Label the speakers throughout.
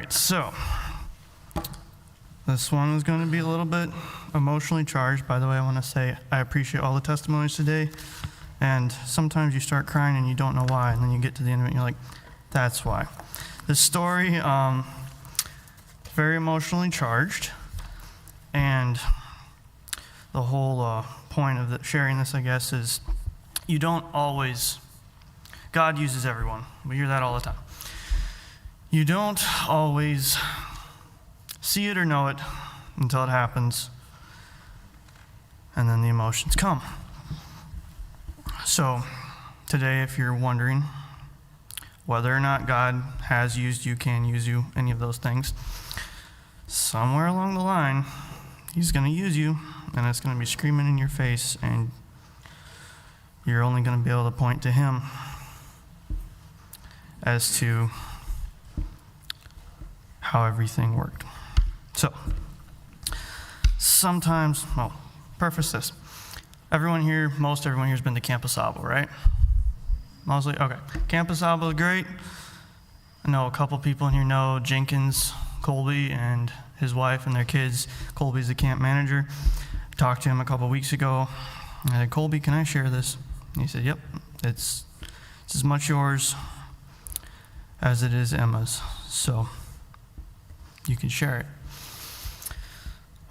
Speaker 1: right, so this one is going to be a little bit emotionally charged. By the way, I want to say I appreciate all the testimonies today. And sometimes you start crying and you don't know why, and then you get to the end of it and you're like, that's why. This story, very emotionally charged, and the whole point of sharing this, I guess, is you don't always, God uses everyone. We hear that all the time. You don't always see it or know it until it happens, and then the emotions come. So today, if you're wondering whether or not God has used you, can use you, any of those things, somewhere along the line, he's going to use you, and it's going to be screaming in your face, and you're only going to be able to point to him as to how everything worked. So, sometimes, preface this. Most everyone here has been to Camp Asabo, right? Mostly? Okay. Camp Asabo is great. I know a couple people in here know Jenkins, Colby, and his wife and their kids. Colby's the camp manager. I talked to him a couple weeks ago. I said, Colby, can I share this? And he said, yep, it's as much yours as it is Emma's. So you can share it.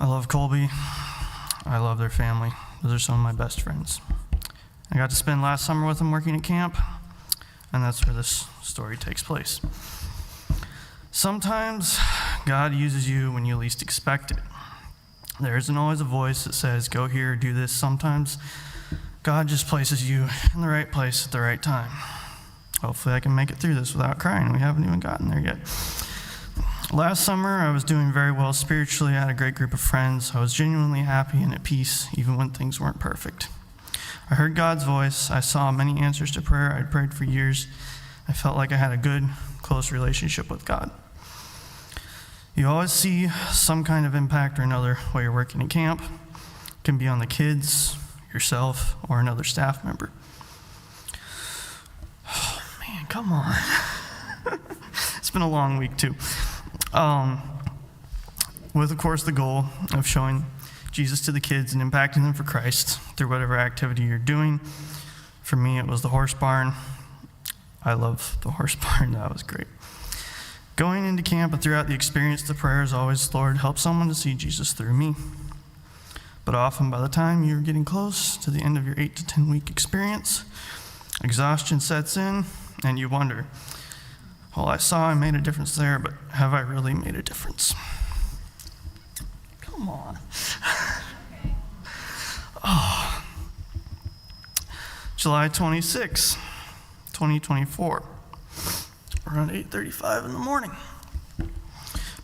Speaker 1: I love Colby. I love their family. Those are some of my best friends. I got to spend last summer with them working at camp, and that's where this story takes place. Sometimes God uses you when you least expect it. There isn't always a voice that says, go here, do this. Sometimes God just places you in the right place at the right time. Hopefully I can make it through this without crying. We haven't even gotten there yet. Last summer, I was doing very well spiritually. I had a great group of friends. I was genuinely happy and at peace, even when things weren't perfect. I heard God's voice. I saw many answers to prayer. I'd prayed for years. I felt like I had a good, close relationship with God. You always see some kind of impact or another while you're working at camp. It can be on the kids, yourself, or another staff member. Oh, man, come on. It's been a long week, too. With, of course, the goal of showing Jesus to the kids and impacting them for Christ through whatever activity you're doing. For me, it was the horse barn. I love the horse barn. That was great. Going into camp and throughout the experience, the prayer is always, Lord, help someone to see Jesus through me. But often by the time you're getting close to the end of your 8 to 10 week experience, exhaustion sets in and you wonder, well, I saw I made a difference there, but have I really made a difference? Come on. Oh. July 26, 2024. Around 8:35 in the morning.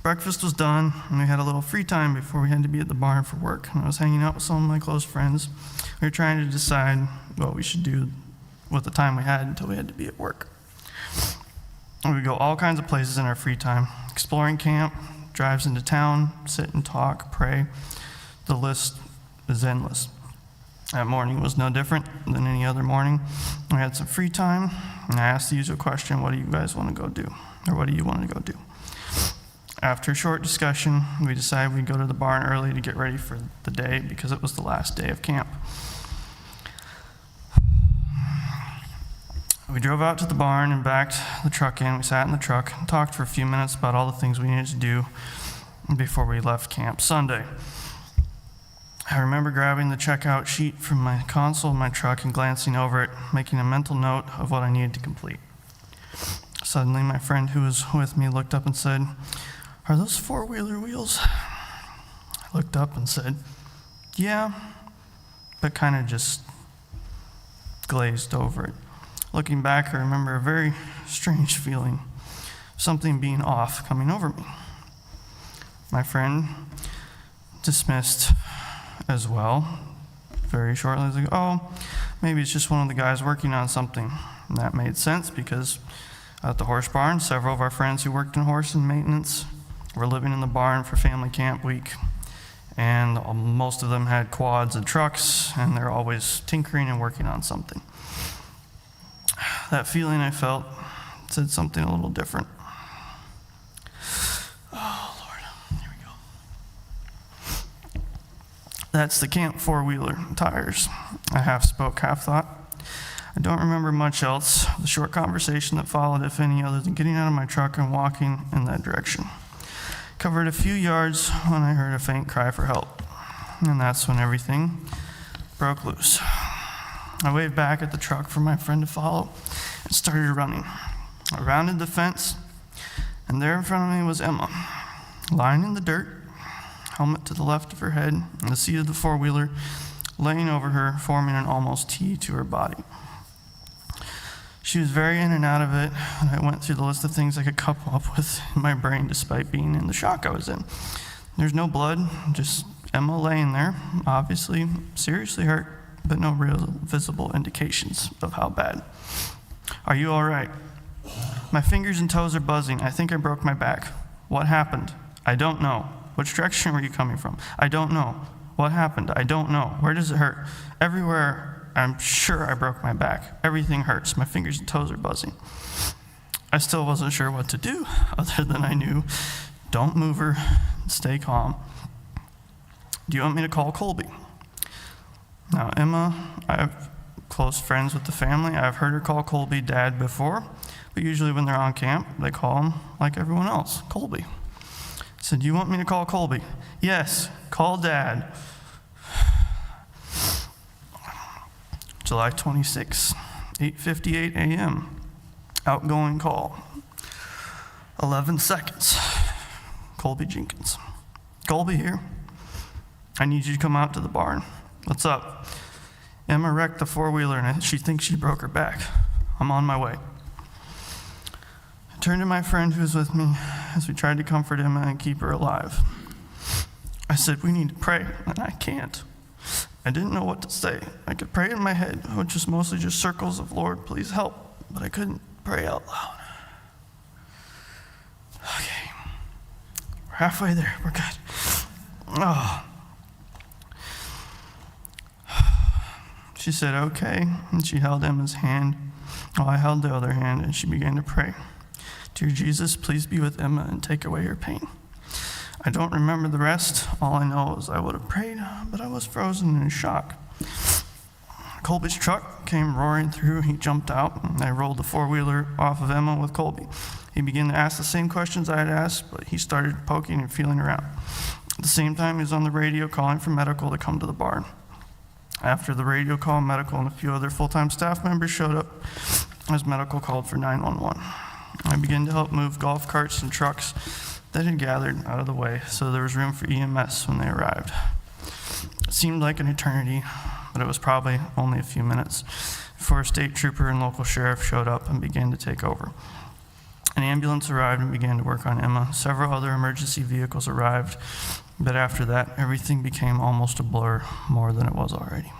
Speaker 1: Breakfast was done, and we had a little free time before we had to be at the barn for work. And I was hanging out with some of my close friends. We were trying to decide what we should do with the time we had until we had to be at work. We would go all kinds of places in our free time, exploring camp, drives into town, sit and talk, pray. The list is endless. That morning was no different than any other morning. We had some free time, and I asked the usual question, what do you guys want to go do? Or what do you want to go do? After a short discussion, we decided we'd go to the barn early to get ready for the day because it was the last day of camp. We drove out to the barn and backed the truck in. We sat in the truck and talked for a few minutes about all the things we needed to do before we left camp Sunday. I remember grabbing the checkout sheet from my console of my truck and glancing over it, making a mental note of what I needed to complete. Suddenly, my friend who was with me looked up and said, "Are those four-wheeler wheels?" I looked up and said, "Yeah," but kind of just glazed over it. Looking back, I remember a very strange feeling, something being off coming over me. My friend dismissed as well. Very shortly, I was like, oh, maybe it's just one of the guys working on something. And that made sense because at the horse barn, several of our friends who worked in horse and maintenance were living in the barn for family camp week. And most of them had quads and trucks, and they're always tinkering and working on something. That feeling I felt said something a little different. That's the camp four-wheeler tires. I half spoke, half thought. I don't remember much else, the short conversation that followed, if any, other than getting out of my truck and walking in that direction. Covered a few yards when I heard a faint cry for help, and that's when everything broke loose. I waved back at the truck for my friend to follow and started running. I rounded the fence, and there in front of me was Emma, lying in the dirt, helmet to the left of her head, and the seat of the four-wheeler laying over her, forming an almost T to her body. She was very in and out of it, and I went through the list of things I could come up with in my brain despite being in the shock I was in. There's no blood, just Emma laying there, obviously seriously hurt, but no real visible indications of how bad. Are you all right? My fingers and toes are buzzing. I think I broke my back. What happened? I don't know. Which direction were you coming from? I don't know. What happened? I don't know. Where does it hurt? Everywhere. I'm sure I broke my back. Everything hurts. My fingers and toes are buzzing. I still wasn't sure what to do, other than I knew, don't move her, stay calm. Do you want me to call Colby? Now, Emma, I have close friends with the family. I've heard her call Colby Dad before, but usually when they're on camp, they call him like everyone else, Colby. I said, do you want me to call Colby? Yes, call Dad. July 26, 8:58 a.m. Outgoing call. 11 seconds. Colby Jenkins. Colby here. I need you to come out to the barn. What's up? Emma wrecked the four-wheeler and she thinks she broke her back. I'm on my way. I turned to my friend who was with me as we tried to comfort Emma and keep her alive. I said, we need to pray, and I can't. I didn't know what to say. I could pray in my head, which was mostly just circles of Lord, please help, but I couldn't pray out loud. Okay, we're halfway there, we're good. Oh. She said, okay, and she held Emma's hand while I held the other hand, and she began to pray. Dear Jesus, please be with Emma and take away her pain. I don't remember the rest. All I know is I would have prayed, but I was frozen in shock. Colby's truck came roaring through. He jumped out, and I rolled the four-wheeler off of Emma with Colby. He began to ask the same questions I had asked, but he started poking and feeling around. At the same time, he was on the radio calling for medical to come to the barn. After the radio call, medical and a few other full-time staff members showed up as medical called for 911. I began to help move golf carts and trucks that had gathered out of the way, so there was room for EMS when they arrived. It seemed like an eternity, but it was probably only a few minutes before a state trooper and local sheriff showed up and began to take over. An ambulance arrived and began to work on Emma. Several other emergency vehicles arrived, but after that, everything became almost a blur, more than it was already.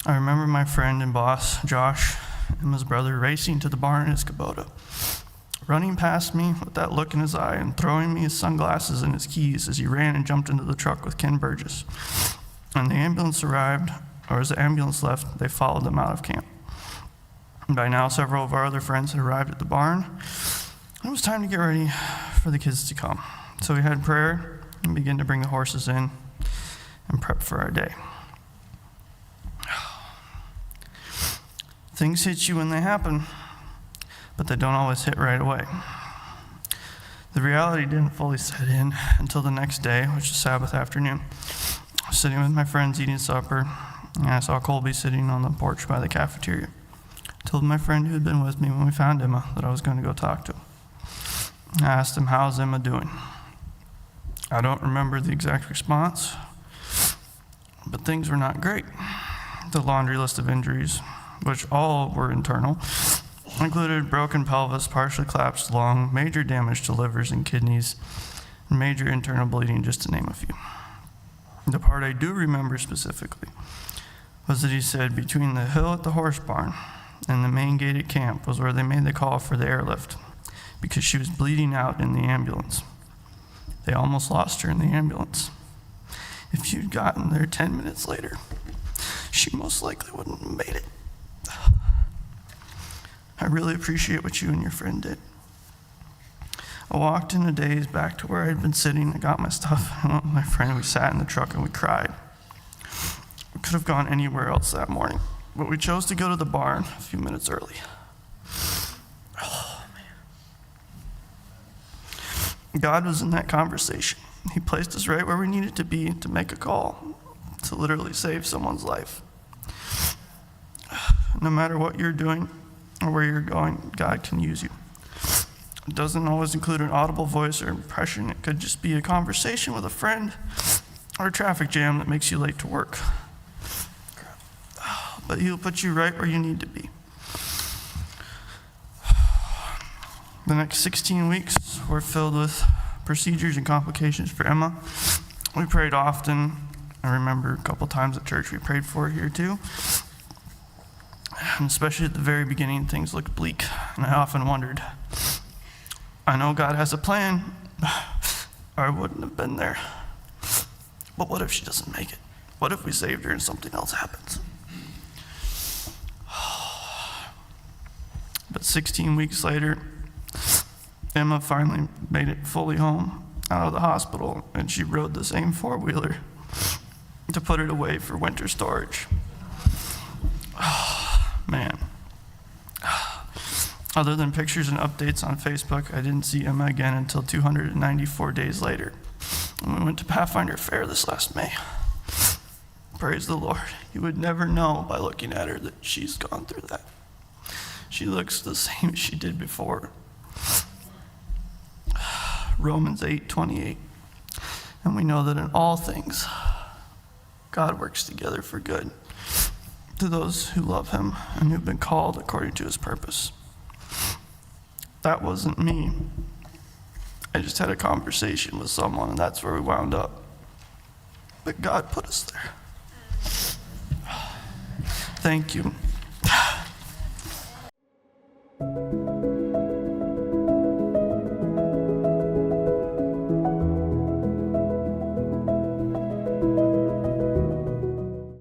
Speaker 1: I remember my friend and boss, Josh, Emma's brother, racing to the barn in his Kubota, running past me with that look in his eye and throwing me his sunglasses and his keys as he ran and jumped into the truck with Ken Burgess. When the ambulance arrived, or as the ambulance left, they followed them out of camp. And by now, several of our other friends had arrived at the barn. It was time to get ready for the kids to come. So we had prayer and began to bring the horses in and prep for our day. Things hit you when they happen, but they don't always hit right away. The reality didn't fully set in until the next day, which was Sabbath afternoon. I was sitting with my friends eating supper, and I saw Colby sitting on the porch by the cafeteria. I told my friend who had been with me when we found Emma that I was going to go talk to him. I asked him, how's Emma doing? I don't remember the exact response, but things were not great. The laundry list of injuries, which all were internal, included broken pelvis, partially collapsed lung, major damage to livers and kidneys, and major internal bleeding, just to name a few. The part I do remember specifically was that he said between the hill at the horse barn and the main gate at camp was where they made the call for the airlift because she was bleeding out in the ambulance. They almost lost her in the ambulance. If you'd gotten there 10 minutes later, she most likely wouldn't have made it. I really appreciate what you and your friend did. I walked in a daze back to where I'd been sitting. I got my stuff, and went with my friend. We sat in the truck and we cried. We could have gone anywhere else that morning, but we chose to go to the barn a few minutes early. Oh, man. God was in that conversation. He placed us right where we needed to be to make a call, to literally save someone's life. No matter what you're doing or where you're going, God can use you. It doesn't always include an audible voice or impression. It could just be a conversation with a friend or a traffic jam that makes you late to work. But he'll put you right where you need to be. The next 16 weeks were filled with procedures and complications for Emma. We prayed often. I remember a couple times at church we prayed for her here too. And especially at the very beginning, things looked bleak. And I often wondered, I know God has a plan, or I wouldn't have been there. But what if she doesn't make it? What if we saved her and something else happens? But 16 weeks later, Emma finally made it fully home out of the hospital, and she rode the same four-wheeler to put it away for winter storage. Man. Other than pictures and updates on Facebook, I didn't see Emma again until 294 days later, when we went to Pathfinder Fair this last May. Praise the Lord. You would never know by looking at her that she's gone through that. She looks the same as she did before. Romans 8:28. And we know that in all things, God works together for good to those who love him and who've been called according to his purpose. That wasn't me. I just had a conversation with someone, and that's where we wound up. But God put us there. Thank you.